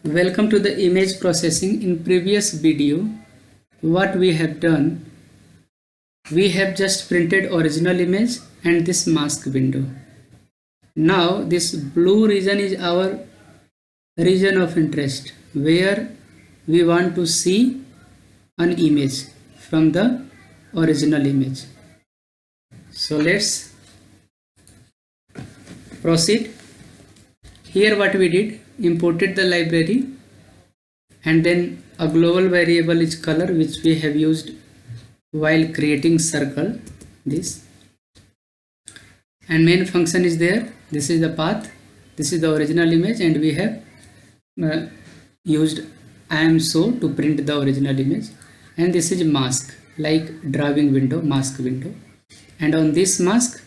Welcome to the image processing. In previous video, what we have done, we have just printed original image and this mask window. Now this blue region is our region of interest where we want to see an image from the original image. So let's proceed. Here what we did, imported the library and then a global variable is color, which we have used while creating circle, this, and main function is there. This is the path, this is the original image, and we have used IamShow to print the original image, and this is mask, like drawing window, mask window, and on this mask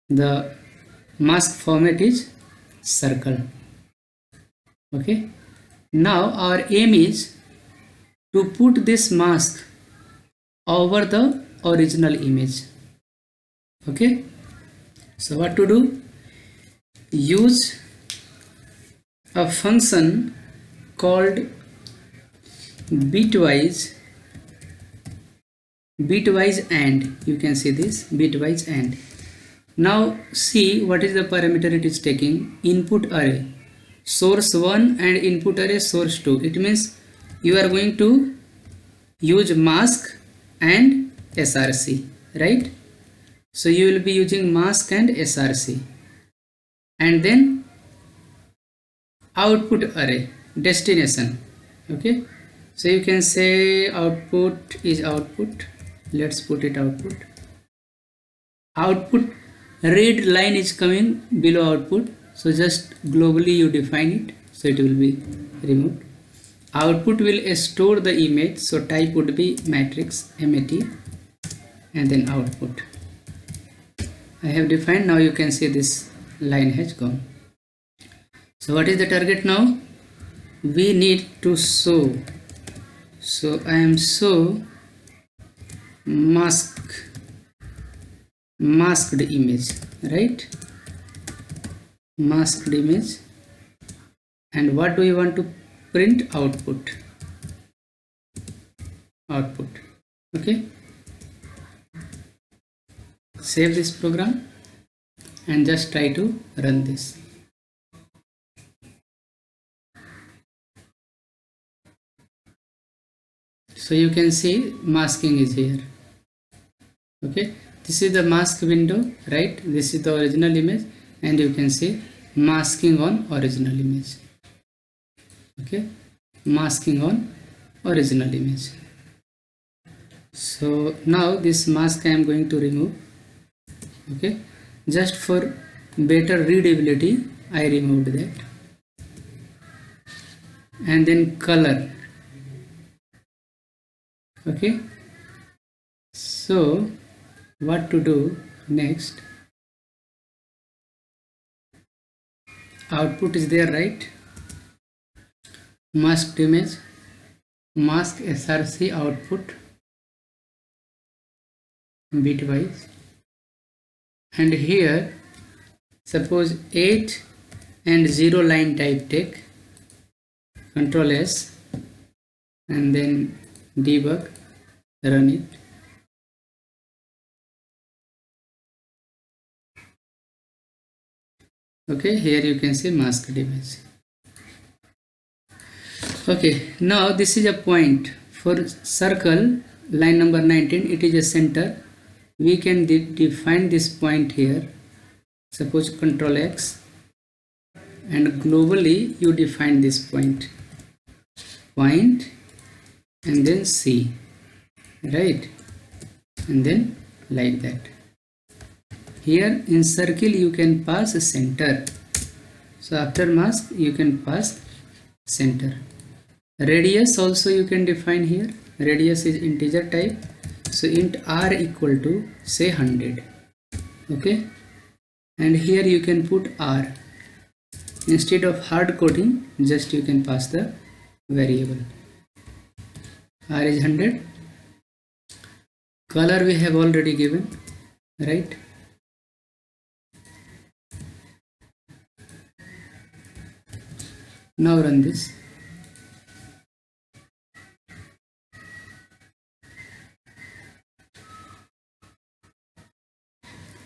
the mask format is circle. Okay, now our aim is to put this mask over the original image. Okay, so what to do? Use a function called bitwise AND. You can see this bitwise AND. Now see what is the parameter it is taking. Input array source 1 and input array source 2. It means you are going to use mask and src, right? So you will be using mask and src, and then output array destination. Okay, so you can say output is output. Let's put it output. Red line is coming below output, so just globally you define it, so it will be removed. Output will store the image, so type would be matrix mat and then output. I have defined. Now you can see this line has gone. So what is the target now? We need to show, so I am show masked image, right? Masked image. And what do we want to print? Output. Okay, save this program and just try to run this. So you can see masking is here. Okay, this is the mask window, right? This is the original image, and you can see masking on original image. Okay, masking on original image. So now this mask I am going to remove. Okay, just for better readability I removed that. And then color. Okay, so what to do next? Output is there, right? Masked image, mask src output bitwise, and here suppose 8 and 0 line type take, Control S and then debug, run it. Okay, here you can see masked image. Okay, now this is a point for circle, line number 19, it is a center. We can define this point here. Suppose Control X, and globally you define this point, and then C, right? And then like that. Here in circle you can pass a center, so after mask you can pass center. Radius also you can define here. Radius is integer type, so int r equal to say 100. Okay, and here you can put r. Instead of hard coding, just you can pass the variable. R is 100. Color we have already given, right? Now run this.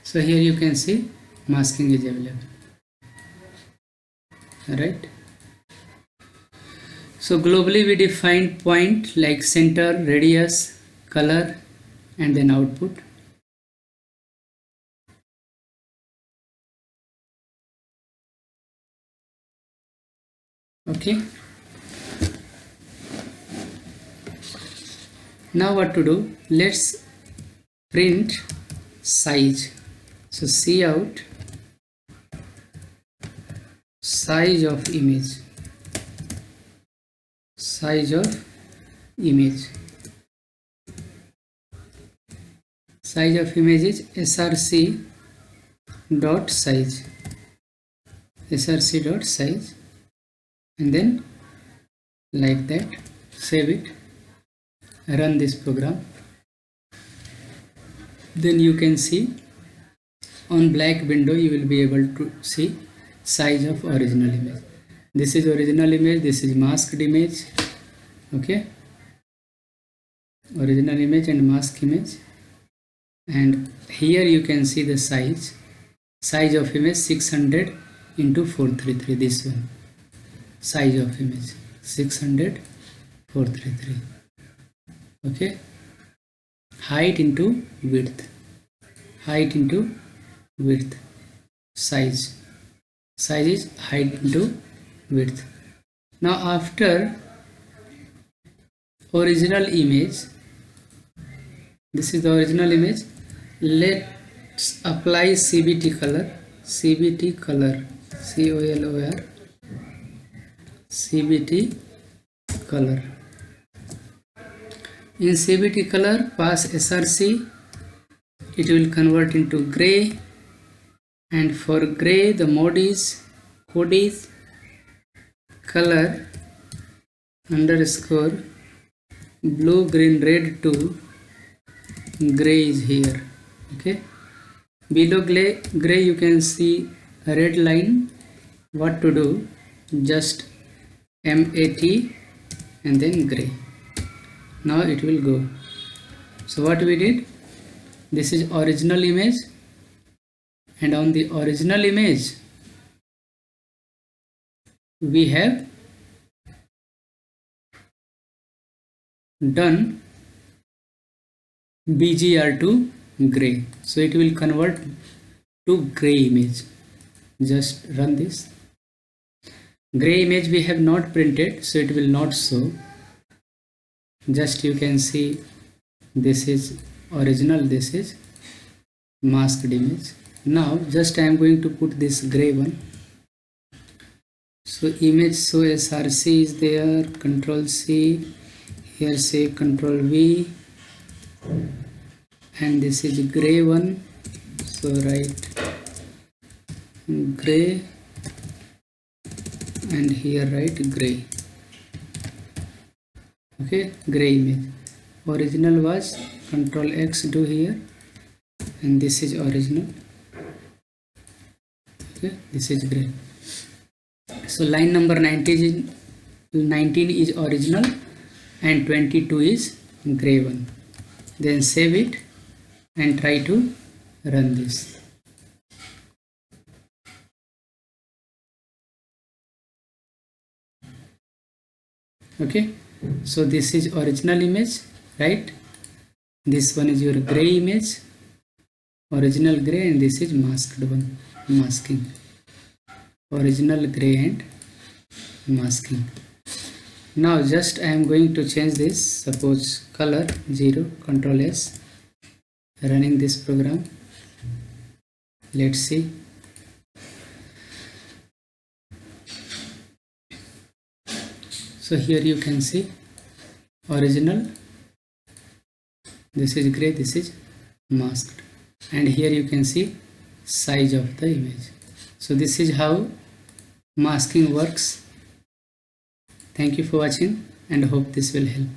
So here you can see masking is available. Right. So globally we define point like center, radius, color, and then output. Okay. Now what to do? Let's print size. So see out size of image. Size of image. Size of image is src dot size. Src dot size, and then like that, save it, run this program. Then you can see on black window you will be able to see size of original image. This is original image, this is masked image. Okay, original image and mask image, and here you can see the size of image 600 into 433. This one, size of image 600 433. Okay, height into width, height into width, size is height into width. Now after original image, this is the original image, let's apply CBT color, CBT color, COLOR, CBT color. In CBT color, pass SRC, it will convert into gray, and for gray the code is color underscore blue, green, red to gray is here. Okay, below gray you can see a red line. What to do? Just MAT and then gray. Now it will go. So what we did, this is original image, and on the original image we have done BGR to gray, so it will convert to gray image. Just run this. Gray image we have not printed, so it will not show. Just you can see this is original, this is masked image. Now just I am going to put this gray one. So image, so SRC is there, Control C, here say Control V, and this is gray one, so write gray, and here write gray. Okay, gray image. Original was Control X, do here, and this is original. Okay, this is gray. So line number 19 is original and 22 is gray one. Then save it and try to run this. Okay, so this is original image, right? This one is your gray image, original gray, and this is masked one, masking. Original gray and masking. Now just I am going to change this, suppose color 0, Control S, running this program. Let's see. So here you can see original, this is gray, this is masked, and here you can see size of the image. So this is how masking works. Thank you for watching and hope this will help.